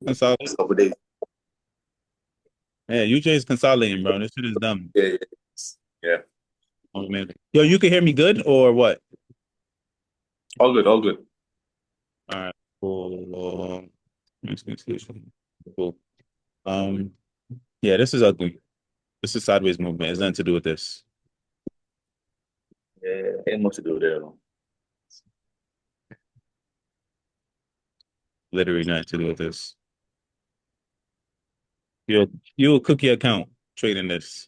Consolidating. Couple days. Yeah, UJ is consolidating, bro. This shit is dumb. Yeah, yeah, yeah. Oh, man. Yo, you can hear me good or what? All good, all good. All right. Cool. Cool. Yeah, this is ugly. This is sideways movement. It's nothing to do with this. Yeah, ain't much to do there though. Literally nothing to do with this. You'll cook your account trading this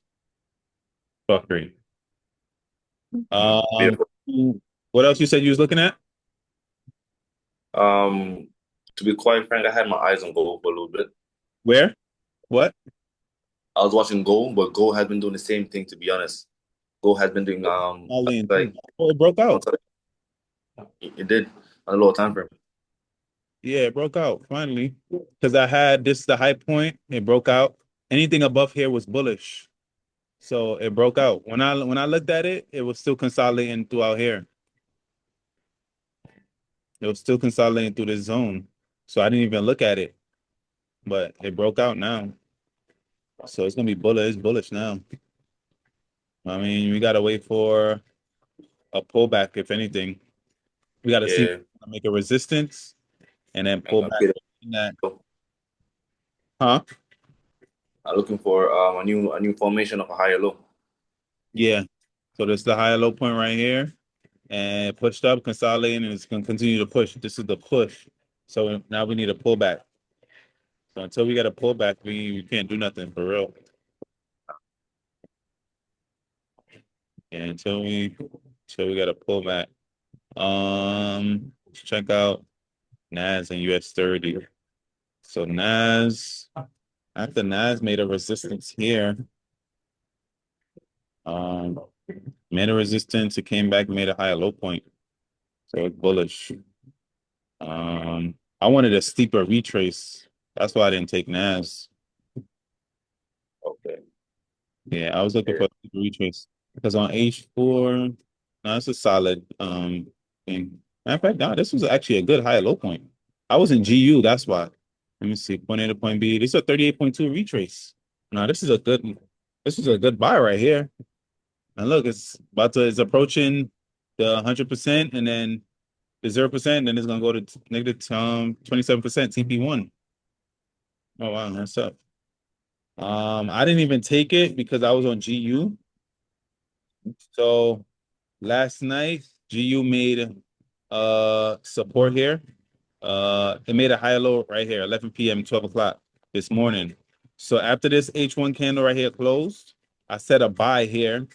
fuckery. Yeah. Um, what else you said you was looking at? Um, to be quite frank, I had my eyes on gold for a little bit. Where? What? I was watching gold, but gold has been doing the same thing. To be honest, gold has been doing All in too. like Oh, it broke out. it did on a lower time frame. Yeah, it broke out finally. Because I had this the high point. It broke out. Anything above here was bullish. So it broke out. When I looked at it, it was still consolidating throughout here. It was still consolidating through this zone. So I didn't even look at it. But it broke out now. So it's gonna be bullish. It's bullish now. I mean, we gotta wait for a pullback, if anything. We gotta see if Yeah, it's gonna make a resistance and then pull back okay. in that. Huh? I'm looking for a new formation of a higher low. Yeah. So this is the higher low point right here. And it pushed up, consolidating, and it's gonna continue to push. This is the push. So now we need a pullback. So until we get a pullback, we can't do nothing for real. And until we get a pullback. Check out NAS and US 30. So NAS, after NAS made a resistance here, um, made a resistance, it came back, made a higher low point. So it's bullish. I wanted a steeper retrace. That's why I didn't take NAS. Okay. Yeah, I was looking Yeah. for a steeper retrace because on H4, no, it's a solid thing. Matter of fact, no, this was actually a good higher low point. I was in GU, that's why. Let me see, point A to point B. This is a 38.2 retrace. No, this is a good buy right here. And look, it's approaching the 100%, and then the 0%, then it's gonna go to negative 27% TP1. Oh wow, that's up. I didn't even take it because I was on GU. So last night, GU made support here. It made a high low right here, 11 p.m., 12 o'clock this morning. So after this H1 candle right here closed, I set a buy here.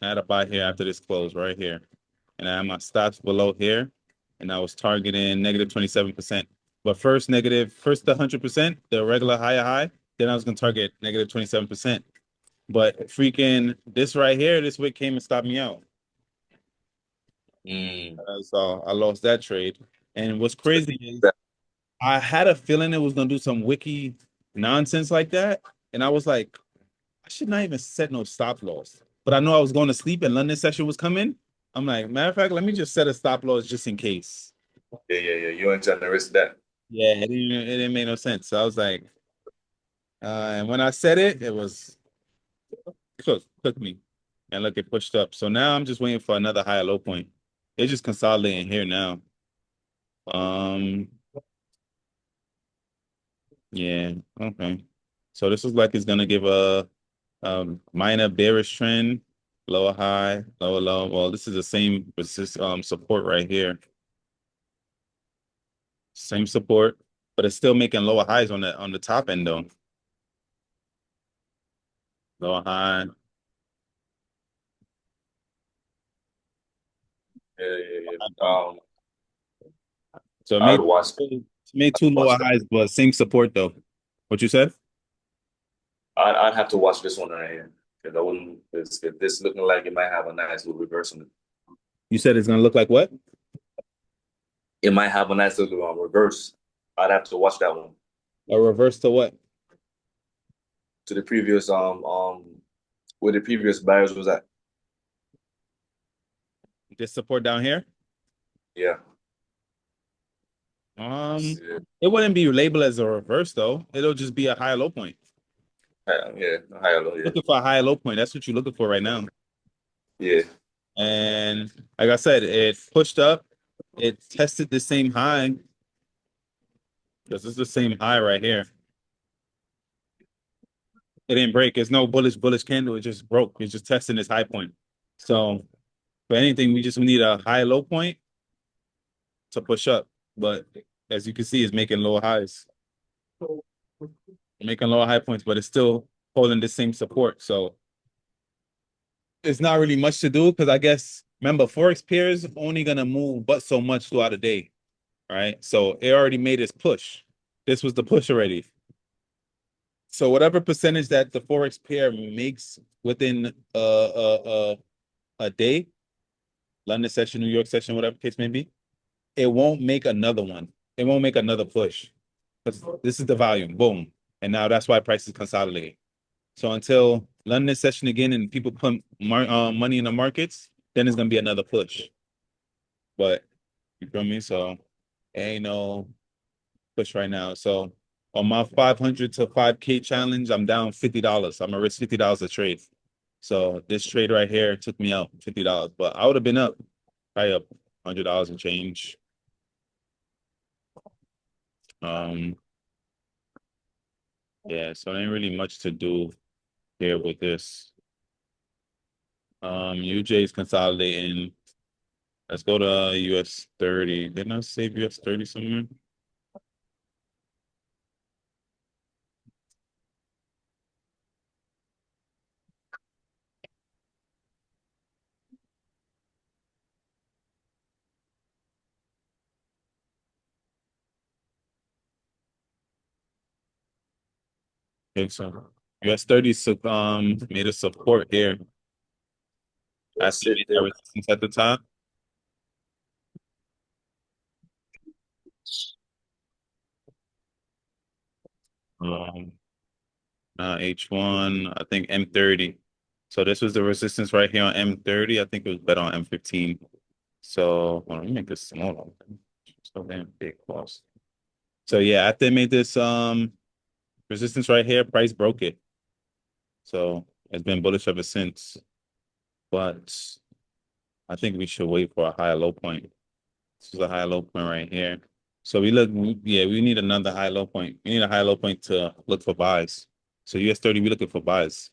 I had a buy here after this close right here. And I had my stops below here. And I was targeting negative 27%. But first first the 100%, the regular higher high. Then I was gonna target negative 27%. But freaking this right here, this wick came and stopped me out. Mm. So I lost that trade. And what's crazy is I had a feeling it was gonna do some wiki nonsense like that. And I was like, I should not even set no stop loss. But I know I was going to sleep and London session was coming. I'm like, matter of fact, let me just set a stop loss just in case. Yeah, yeah, yeah. You ain't trying to risk that. Yeah, it didn't make no sense. So I was like, and when I said it, it was cooked me. And look, it pushed up. So now I'm just waiting for another higher low point. It's just consolidating here now. Um, yeah, okay. So this is like it's gonna give a minor bearish trend, lower high, lower low. Well, this is the same support right here. Same support, but it's still making lower highs on the top end though. Lower high. Yeah, yeah, yeah. So it I would made watch it made two watch lower that. highs, but same support though. What you said? I'd have to watch this one right here because I wouldn't. If this looking like it might have a nice little reverse on it. You said it's gonna look like what? It might have a nice little reverse. I'd have to watch that one A reverse to what? to the previous where the previous buyers was at. This support down here? Yeah. Yeah, it wouldn't be labeled as a reverse though. It'll just be a high low point. yeah, higher low, yeah, Looking for a high low point. That's what you're looking for right now. yeah. And like I said, it pushed up. It tested the same high because it's the same high right here. It didn't break. It's no bullish candle. It just broke. It's just testing this high point. So for anything, we just need a high low point to push up. But as you can see, it's making lower highs, making lower high points, but it's still holding the same support. So it's not really much to do because I guess remember forex pairs only gonna move but so much throughout the day, right? So it already made its push. This was the push already. So whatever percentage that the forex pair makes within a day, London session, New York session, whatever case may be, it won't make another one. It won't make another push. Because this is the volume, boom. And now that's why prices consolidate. So until London session again and people put money in the markets, then it's gonna be another push. But you feel me? So ain't no push right now. So on my 500 to 5K challenge, I'm down $50. I'm gonna risk $50 a trade. So this trade right here took me out $50, but I would have been up, probably up $100 and change. Um, yeah, so there ain't really much to do here with this. UJ is consolidating. Let's go to US 30. Didn't I save US 30 somewhere? Okay, so US 30 made a support here. I That's see it that there. resistance at the top. Um, H1, I think M30. So this was the resistance right here on M30. I think it was better on M15. So let me make this smaller. So damn big boss. So yeah, after they made this resistance right here, price broke it. So it's been bullish ever since. But I think we should wait for a higher low point. This is a high low point right here. So yeah, we need another high low point. We need a high low point to look for buys. So US 30, we looking for buys.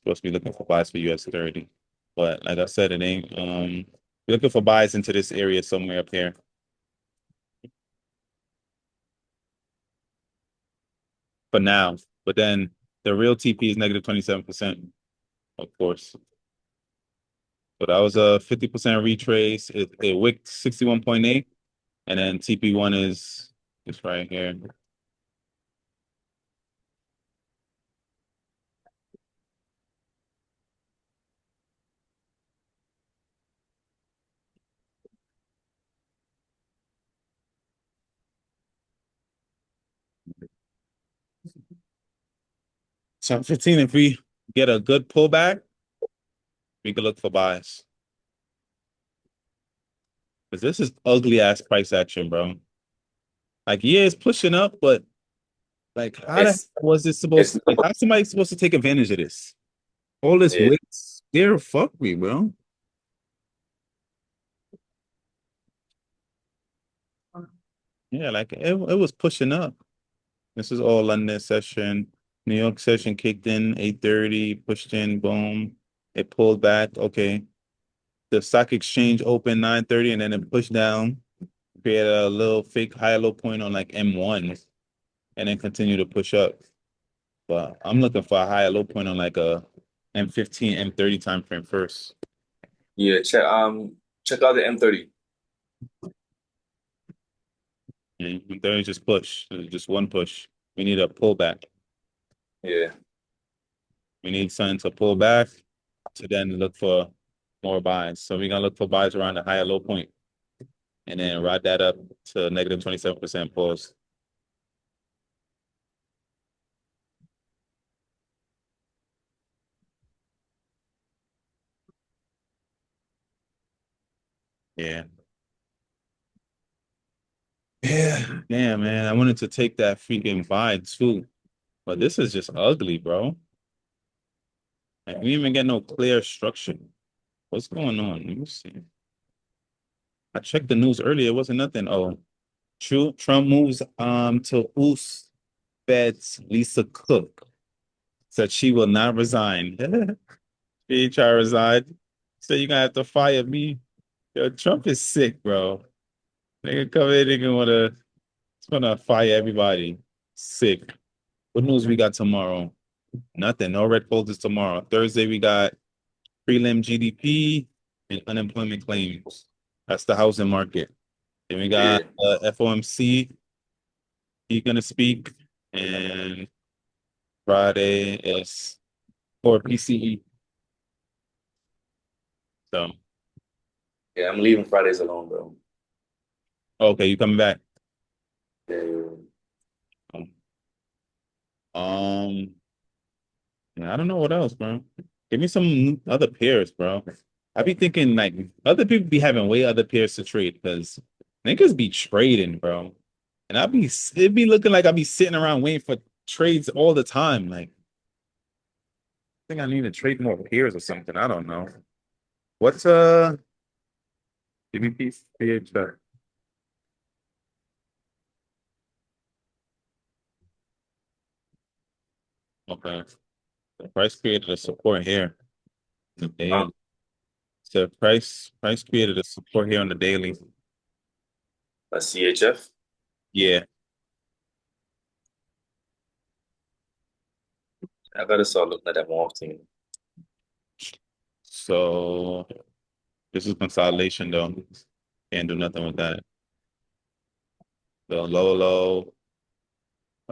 Supposed to be looking for buys for US 30. But like I said, it ain't we're looking for buys into this area somewhere up here for now. But then the real TP is negative 27%, of course. So that was a 50% retrace. It wicked 61.8. And then TP1 is just right here. So 15, if we get a good pullback, we could look for buys. Because this is ugly ass price action, bro. Like, yeah, it's pushing up, but like, how the heck It's was this supposed it's to, like, how's somebody supposed to take advantage of this? All this yeah, weight scare fuck me, bro. Yeah, like it was pushing up. This is all London session. New York session kicked in 8:30, pushed in, boom. It pulled back. Okay. The stock exchange opened 9:30 and then it pushed down, created a little fake high low point on like M1 and then continue to push up. But I'm looking for a higher low point on like a M15, M30 time frame first. yeah. Check out the M30. And M30 just push, just one push. We need a pullback. Yeah, We need something to pull back to then look for more buys. So we're gonna look for buys around the higher low point and then ride that up to negative 27% pulse. Yeah. Yeah, damn, man. I wanted to take that freaking buy too, but this is just ugly, bro. Like, we didn't even get no clear structure. What's going on? Let me see. I checked the news earlier. It wasn't nothing. Oh, true. Trump moves to boost Fed's Lisa Cook. Said she will not resign. She ain't try to resign. Said you're gonna have to fire me. Yo, Trump is sick, bro. Nigga come in, nigga wanna fire everybody. Sick. What news we got tomorrow? Nothing. No red folders tomorrow. Thursday we got prelim GDP and unemployment claims. That's the housing market. Then we got Yeah, FOMC. He gonna speak, and Friday is for PCE. So yeah, I'm leaving Fridays alone, bro. okay, you coming back? Yeah, Um, yeah, I don't know what else, bro. Give me some other pairs, bro. I be thinking like other people be having way other pairs to trade because niggas be trading, bro. And it be looking like I be sitting around waiting for trades all the time. Like, I think I need to trade more pairs or something. I don't know. What's GBP PH? Okay. The price created a support here. The huh? daily. So price created a support here on the daily. A CHF. Yeah. I gotta start looking at that more often. So this is consolidation though. Can't do nothing with that. The low.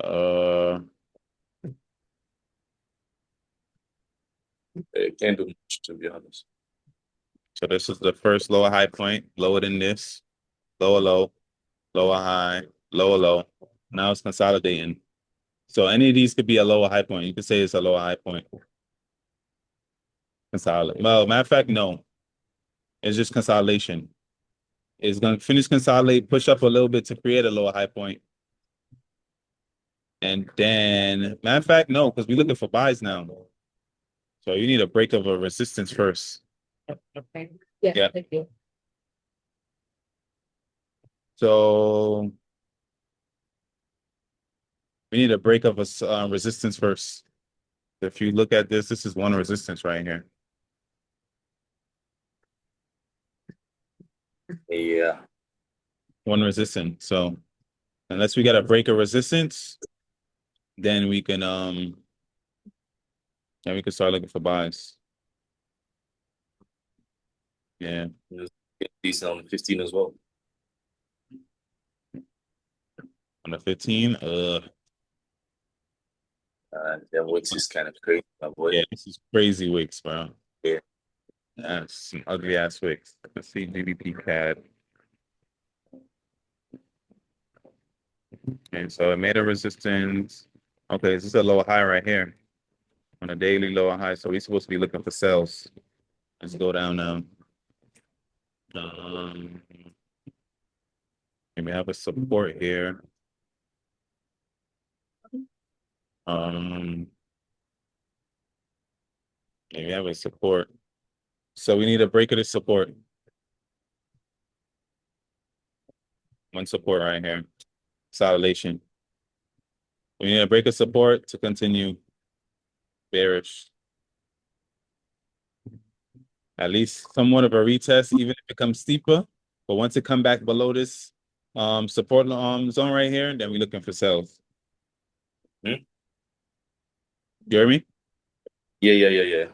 Uh It can't do much, to be honest. so this is the first lower high point, lower than this, low, lower high, low. Now it's consolidating. So any of these could be a lower high point. You could say it's a lower high point. Consolidate. Well, matter of fact, no. It's just consolidation. It's gonna finish consolidate, push up a little bit to create a lower high point. And then, matter of fact, no, because we're looking for buys now. So you need a break of a resistance first. Okay. Yeah, Yeah. thank you. So we need a break of a resistance first. If you look at this, this is one resistance right here. Yeah, One resistance. So unless we got a break of resistance, then we can start looking for buys. Yeah. it's decent on the 15 as well. On the 15. That Wix is kind of crazy, my boy. Yeah, this is crazy wicks, bro. Yeah, That's some ugly ass wicks. Let's see GBP CAD. Okay, so it made a resistance. Okay, this is a lower high right here. On a daily lower high. So we're supposed to be looking for sales. Let's go down now. Um, and we have a support here. Um, and we have a support. So we need a break of the support. One support right here. Consolidation. We need a break of support to continue bearish. At least somewhat of a retest, even if it comes steeper. But once it come back below this support zone right here, then we're looking for sales. hmm? You hear me? Yeah.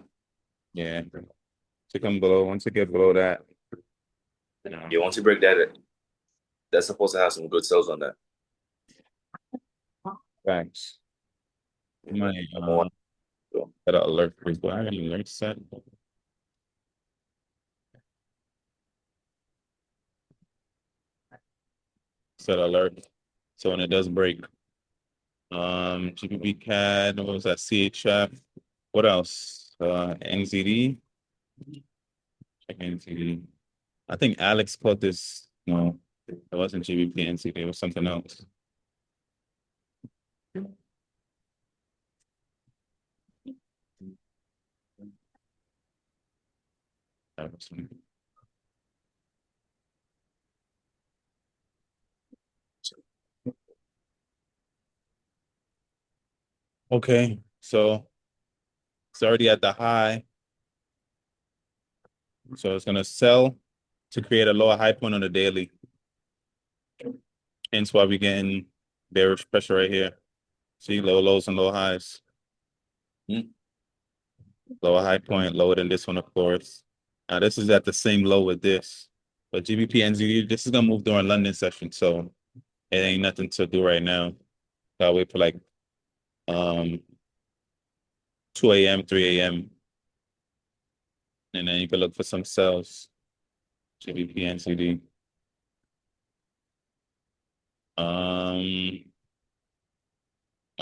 Yeah. To come below, once it get below that, Yeah, once you break that, that's supposed to have some good sales on that. thanks. My I'm on. So, set an alert for do I have any alert set? Set alert. So when it does break. GBP CAD, what was that? CHF. What else? NZD. Check NZD. I think Alex put this, It wasn't GBP NCD, it was something else. Okay, so it's already at the high. So it's gonna sell to create a lower high point on the daily. Hence why we're getting bearish pressure right here. See, low lows and low highs. Hmm. Lower high point, lower than this one, of course. Now this is at the same low with this. But GBP NZD, this is gonna move during London session, so it ain't nothing to do right now. Gotta wait for like um 2 a.m., 3 a.m. And then you can look for some sells. GBP NZD. I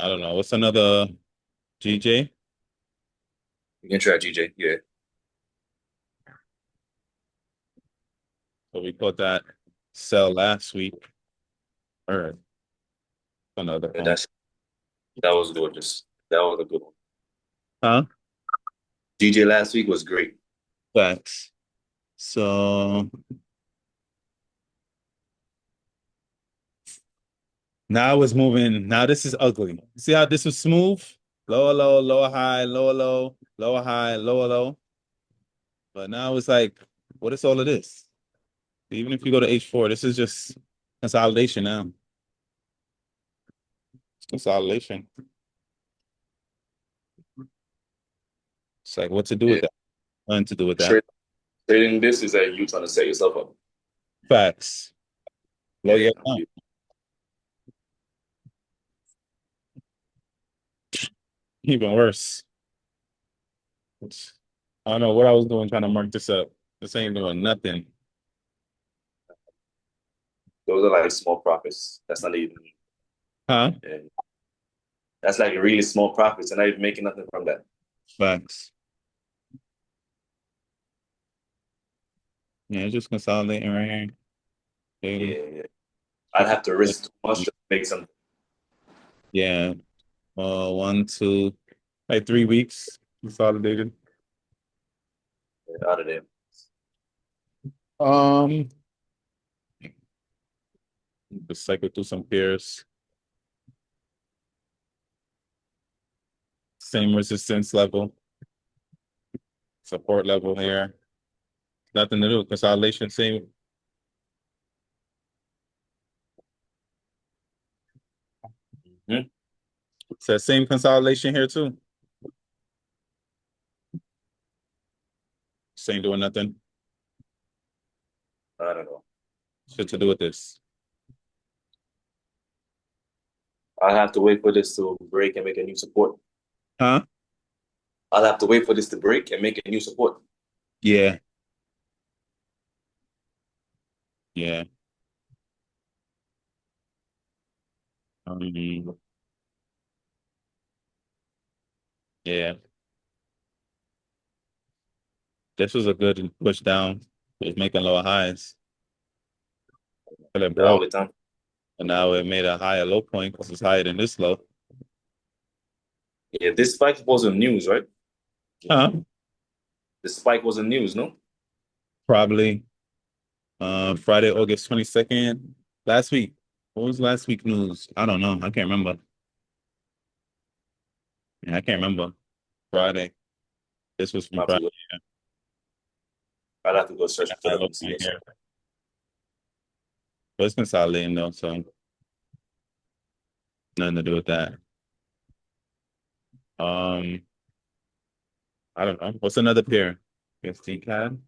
don't know. What's another GJ? You can try GJ. Yeah. So we caught that sell last week. Or another Yeah, phone. that was gorgeous. That was a good one. Huh? GJ last week was great. Facts. So now it's moving. Now this is ugly. See how this was smooth? Lower low, lower high, lower low, lower high, lower low. But now it's like, what is all of this? Even if you go to H4, this is just consolidation now. It's consolidation. It's like what to do with Yeah. that? Nothing to do with that. Trade, Trading this is that you trying to set yourself up. Facts. Well, Yeah. yeah, no. Even worse. I don't know what I was doing trying to mark this up. This ain't doing nothing. Those are like small profits. That's not even. Huh? Yeah. That's like really small profits, and not even making nothing from that. Facts. Yeah, it's just consolidating right here. Daily. Yeah, yeah. I'd have to risk too much to make something Yeah. 1, 2, like 3 weeks consolidated. out of there. Um, just cycle through some pairs. Same resistance level, support level here. Nothing to do. Consolidation, same. Hmm? It's that same consolidation here too. Same doing nothing. I don't know. Shit to do with this. I'll have to wait for this to break and make a new support. Huh? I'll have to wait for this to break and make a new support. Yeah. Yeah. Um, yeah. This was a good push down. It was making lower highs. But it The broke. only time. And now it made a higher low point because it's higher than this low. Yeah, this spike wasn't news, right? Huh? The spike wasn't news, no? Probably Friday, August 22nd. Last week. What was last week news? I don't know. I can't remember. Yeah, I can't remember. Friday. This was from I'll have to Friday. go, I'll have to go search it High up low and see point what's up. here. But it's consolidating though, so nothing to do with that. Um, I don't know. What's another pair? Guess CAD?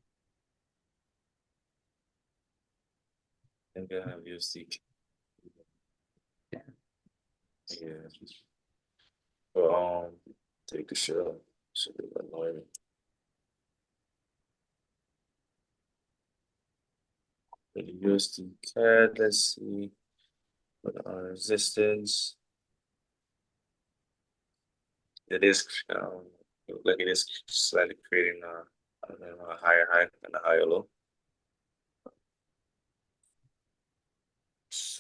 I think I have USD. Yeah. But, take a shot. Should be annoying. The USD CAD, let's see. What our resistance. It is look like it is slightly creating I don't know, a higher high and a higher low.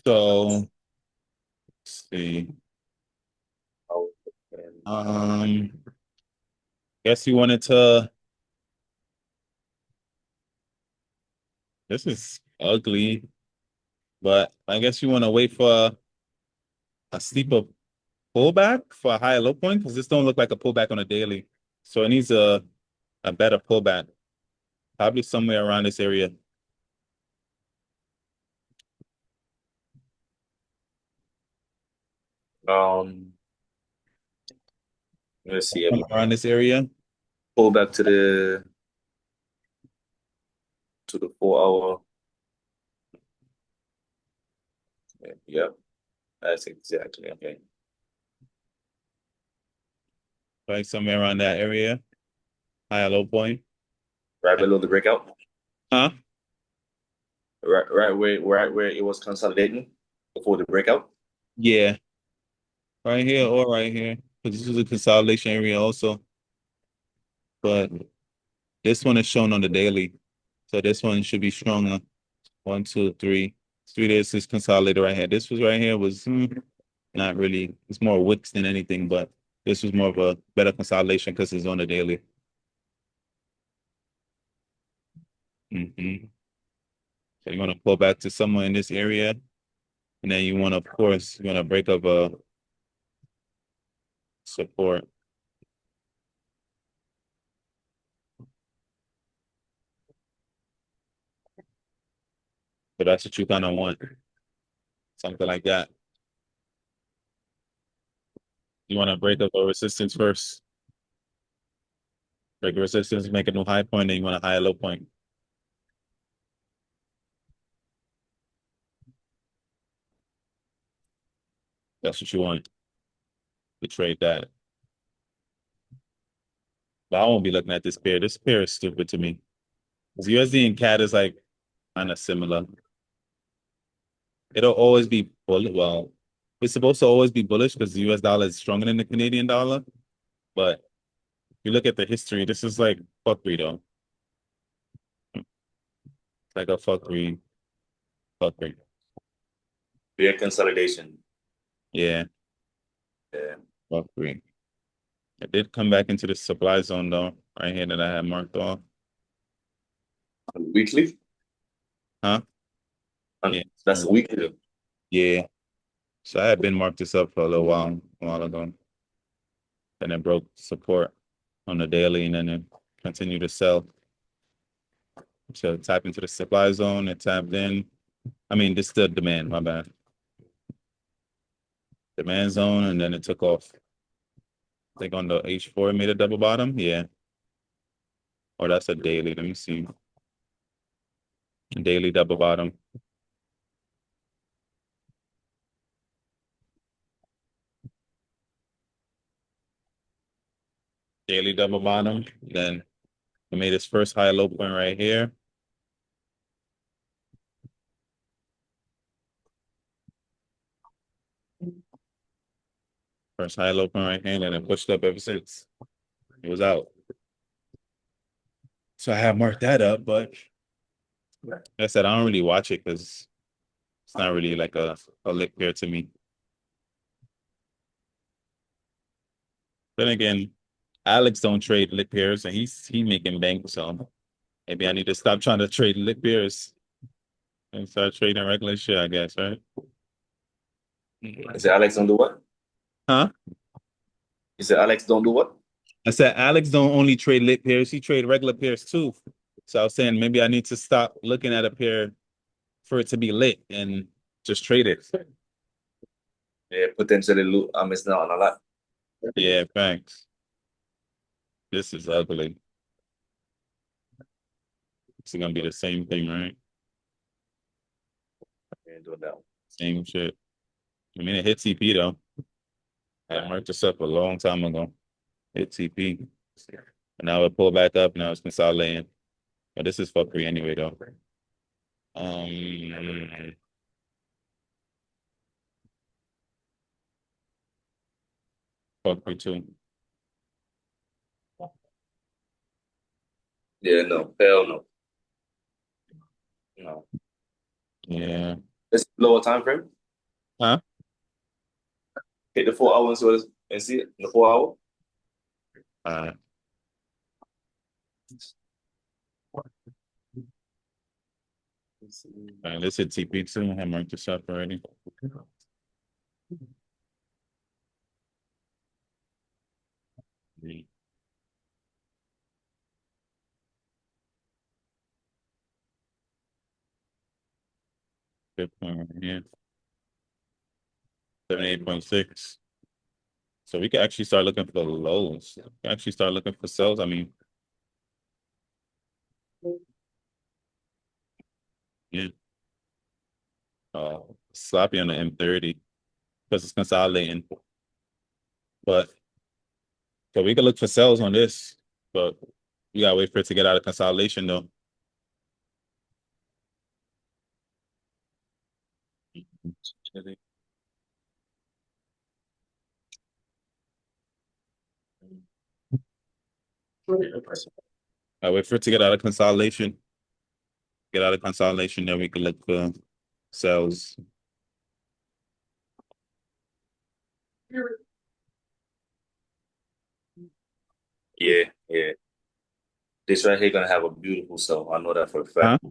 So let's see. Oh, and Guess you wanted to. This is ugly, but I guess you want to wait for a steeper pullback for a higher low point because this don't look like a pullback on a daily. So it needs a better pullback, probably somewhere around this area. um, let's see. Around this area. Pull back to the 4 hour. Yep, that's exactly okay. Like somewhere around that area, higher low point. Right below the breakout. Huh? Right where it was consolidating before the breakout. Yeah, right here or right here. Because this is a consolidation area also. But this one is shown on the daily. So this one should be stronger. One, two, three. 3 days is consolidated right here. This was right here was not really, it's more wicks than anything, but this was more of a better consolidation because it's on the daily. So you want to pull back to somewhere in this area. And then you want to, of course, you want to break up a support. But that's what you kind of want. Something like that. You want to break up a resistance first. Break a resistance, make a new high point, then you want a higher low point. That's what you want to trade that. But I won't be looking at this pair. This pair is stupid to me. Because USD and CAD is like kind of similar. It'll always be bullish. Well, it's supposed to always be bullish because the US dollar is stronger than the Canadian dollar. But if you look at the history, this is like fuckery though. It's like a fuckery. Their consolidation. Yeah, Yeah. fuckery. It did come back into the supply zone though, right here that I had marked off. Weekly. Huh? And Yeah. that's weekly. Yeah. So I had been marked this up for a while ago. Then it broke support on the daily and then it continued to sell. So it tapped into the supply zone, it tapped in. I mean, this is the demand, my bad. Demand zone, and then it took off. I think on the H4 it made a double bottom. Yeah. Or that's a daily. Let me see. Daily double bottom. Daily double bottom. Then it made its first high low point right here. First high low point right here, and it pushed up ever since. It was out. So I have marked that up, but like I said, I don't really watch it because it's not really like a lick pair to me. Then again, Alex don't trade lick pairs and he making bank, so maybe I need to stop trying to trade lick pairs and start trading regular shit, I guess, right? I said Alex don't do what? Huh? You said Alex don't do what? I said Alex don't only trade lit pairs, he trade regular pairs too. So I was saying maybe I need to stop looking at a pair for it to be lit and just trade it. Yeah, potentially missing out on a lot. Yeah, thanks. This is ugly. It's gonna be the same thing, right? Yeah, doing that one. Same shit. I mean, it hit TP though. I marked this up a long time ago. Hit TP. And now it pulled back up. Now it's consolidating. But this is fuckery anyway, though. Um, fuckery too. Yeah, no, hell no. No. Yeah. Let's lower time frame. Huh? Hit the 4 hour and see it in the 4 hour. Uh, all right, let's hit TP2. I have marked this up already. Bitcoin right here. 78.6. So we can actually start looking for the lows. We can actually start looking for sells. I mean, yeah. Sloppy on the M30 because it's consolidating. But so we can look for sells on this, but we gotta wait for it to get out of consolidation though. I wait for it to get out of consolidation. Get out of consolidation, then we can look for sells. Yeah, yeah. This right here gonna have a beautiful sell. I know that for a Huh? fact.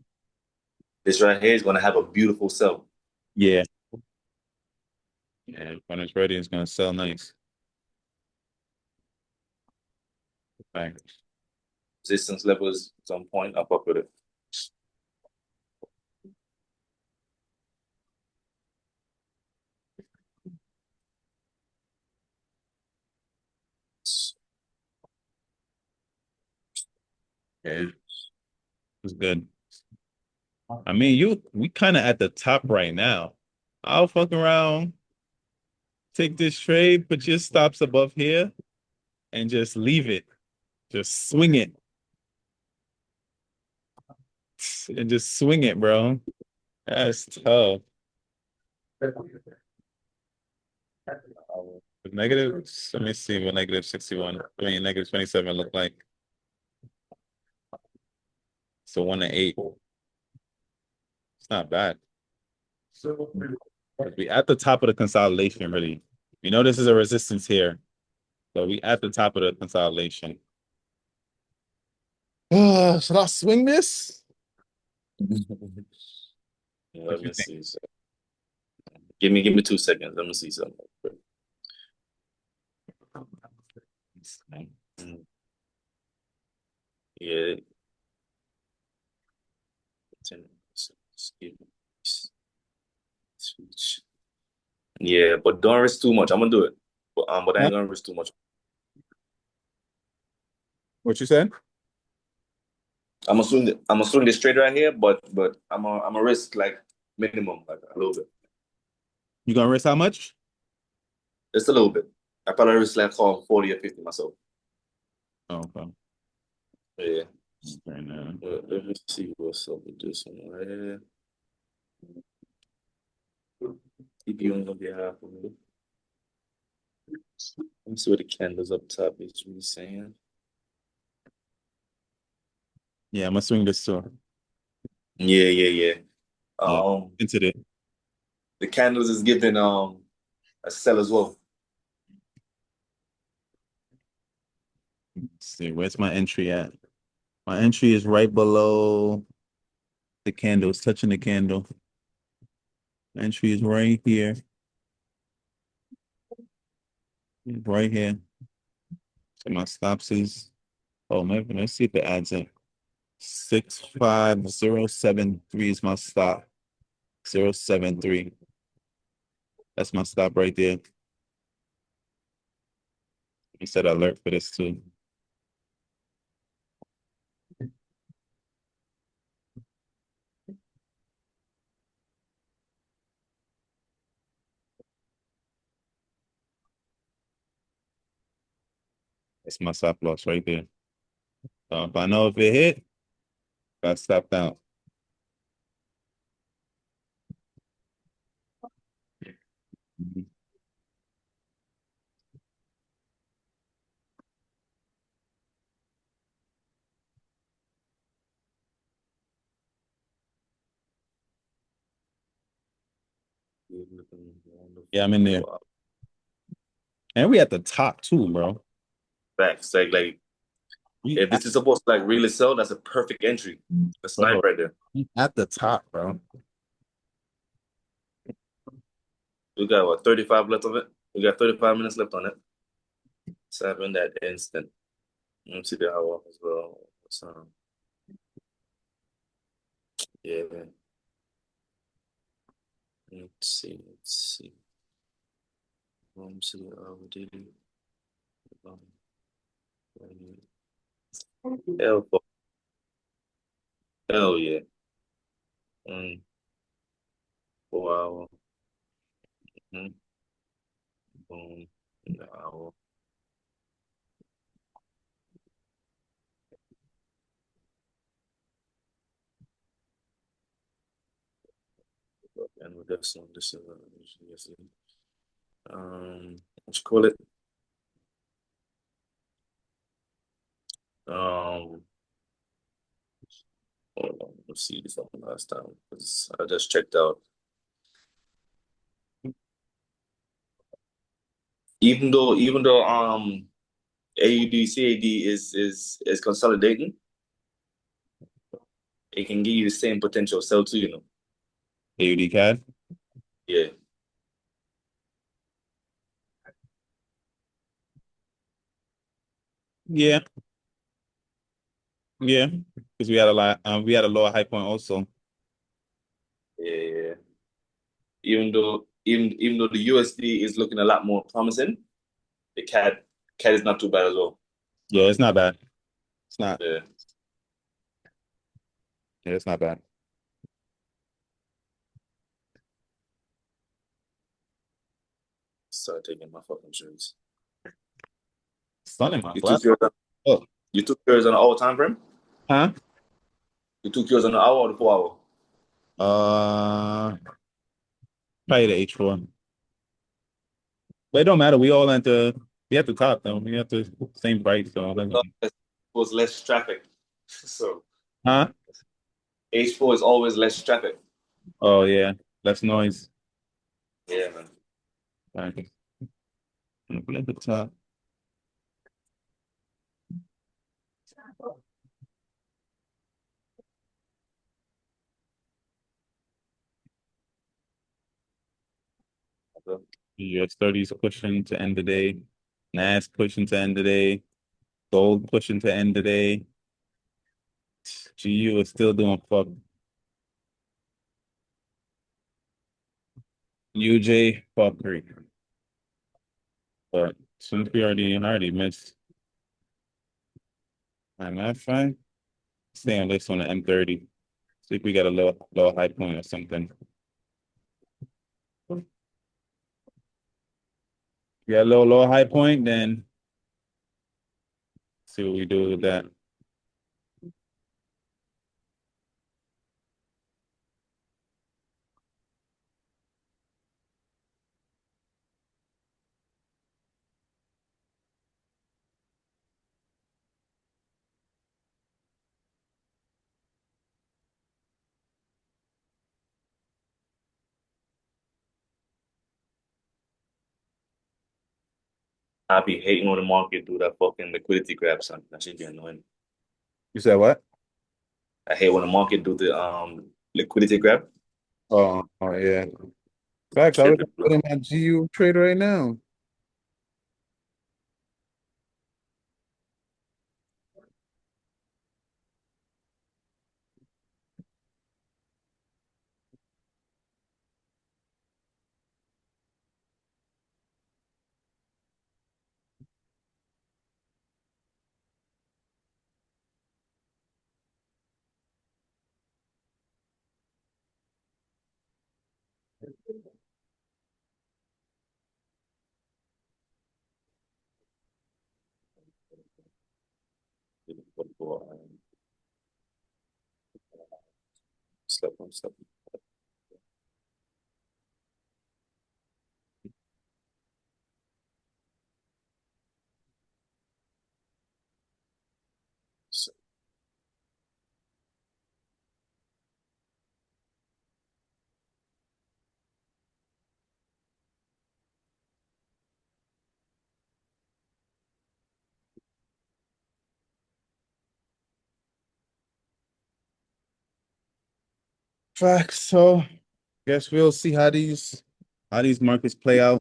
This right here is gonna have a beautiful sell. Yeah. And when it's ready, it's gonna sell nice. Thanks. Resistance levels at some point. I'll fuck with it. Yeah, it's good. I mean, we kind of at the top right now. I'll fuck around, take this trade, put your stops above here, and just leave it. Just swing it. And just swing it, bro. That's tough. Negative, let me see what negative 61, I mean, negative 27 look like. So 1 to 8. It's not bad. We at the top of the consolidation, really. You know, this is a resistance here. So we at the top of the consolidation. Should I swing this? What Let you me think? see. So give me 2 seconds. Let me see something. Mm. Yeah. 10, yeah, but don't risk too much. I'm gonna do it. But I Huh? ain't gonna risk too much. What you said? I'm gonna swing this straight right here, but I'm a risk like minimum, like a little bit. You gonna risk how much? Just a little bit. I probably risk like 40 or 50 myself. Oh, okay. Yeah. Right now. Let me see what's up with this one right here. Keep you on the behalf of me. Let me see what the candles up top is really saying. Yeah, I'm gonna swing this too. Yeah, yeah, yeah. Yeah, Um, into it. the candles is giving a sell as well. Let's see, where's my entry at? My entry is right below the candle. It's touching the candle. Entry is right here. Right here. So my stops is, oh, maybe let's see if it adds up. 65073 is my stop. 073. That's my stop right there. You said alert for this too. That's my stop loss right there. If I know if it hit, I stopped out. Mhm. Yeah, I'm in there. And we at the top too, bro. Facts. Like We if at, this is supposed to like really sell, that's a perfect entry. A snipe bro, right there. we at the top, bro. We got what 35 left of it. We got 35 minutes left on it. It's happened that instant. Let me see the hour as well. So, yeah. Let's see. See the hour daily. Um, hell, hell yeah. Mm, 4 hour. Mm, boom. The hour. And with this one, this is yes, what you call it? Um, hold on, let's see this one last time because I just checked out. Even though AUD CAD is consolidating, it can give you the same potential sell too, you know. AUD CAD. Yeah. Yeah, yeah. Because we had a lot. We had a lower high point also. Yeah, yeah. Even though the USD is looking a lot more promising, the CAD is not too bad as well. Yeah, it's not bad. It's not. Yeah. Yeah, it's not bad. Start taking my fucking shoes. Sun in my You glass. took yours on, Oh, you took yours on an hour time frame? huh? You took yours on an hour or the 4 hour? Uh, Probably the H4. But it don't matter. We all at the we at the top though. We at the same price. So It was less traffic. So huh? H4 is always less traffic. Oh yeah, less noise. Yeah, man. Right. At the top. US 30s pushing to end the day. NAS pushing to end the day. Gold pushing to end the day. GU is still doing fuck. UJ fuckery. But since we already missed, that's fine. Stay on this on the M30. See if we got a low high point or something. Yeah, low high point, then see what we do with that. I be hating on the market do that fucking liquidity grab, son. That should be annoying. You said what? I hate when the market do the liquidity grab. Oh yeah. Facts, I Shit was be putting my GU trade right now. step on step. Facts. So guess we'll see how these markets play out.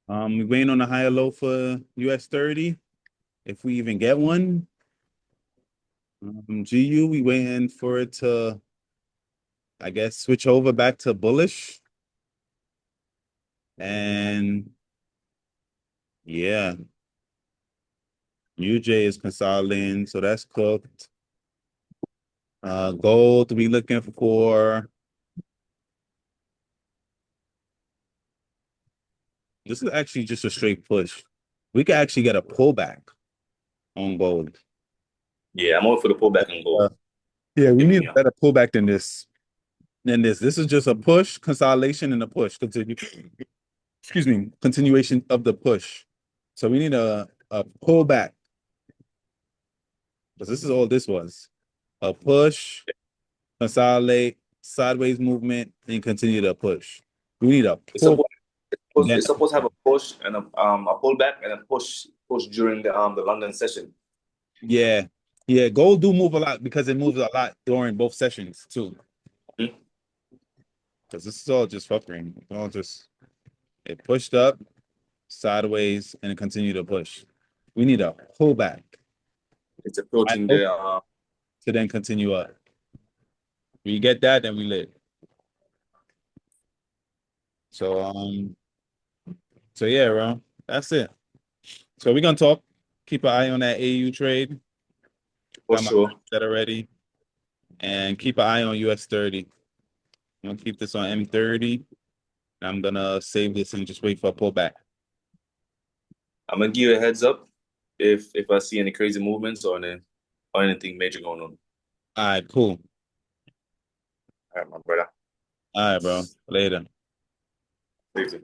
We waiting on a higher low for US 30. If we even get one. GU, we waiting for it to, I guess, switch over back to bullish. And yeah, UJ is consolidating, so that's cooked. Gold, we looking for. This is actually just a straight push. We could actually get a pullback on gold. Yeah, I'm over for the pullback and Uh, gold. yeah, we Give need me a a better pullback than this. This is just a push, consolidation, and a push. Continue. Excuse me, continuation of the push. So we need a pullback because this is all this was. A push, consolidate, sideways movement, and continue to push. We need a it's pull. supposed Then, it's supposed to have a push and a pullback and a push during the London session. yeah, yeah. Gold do move a lot because it moves a lot during both sessions too. Hmm? Because this is all just fuckery. It's all just it pushed up, sideways, and it continued to push. We need a pullback. It's I approaching hope the to then continue up. We get that, then we live. So so yeah, bro. That's it. So we're gonna talk. Keep an eye on that AU trade. for Got my sure. set already. And keep an eye on US 30. I'm gonna keep this on M30. I'm gonna save this and just wait for a pullback. I'm gonna give you a heads up if I see any crazy movements or anything major going on. All right, cool. All right, my brother. All right, bro. Later. Crazy.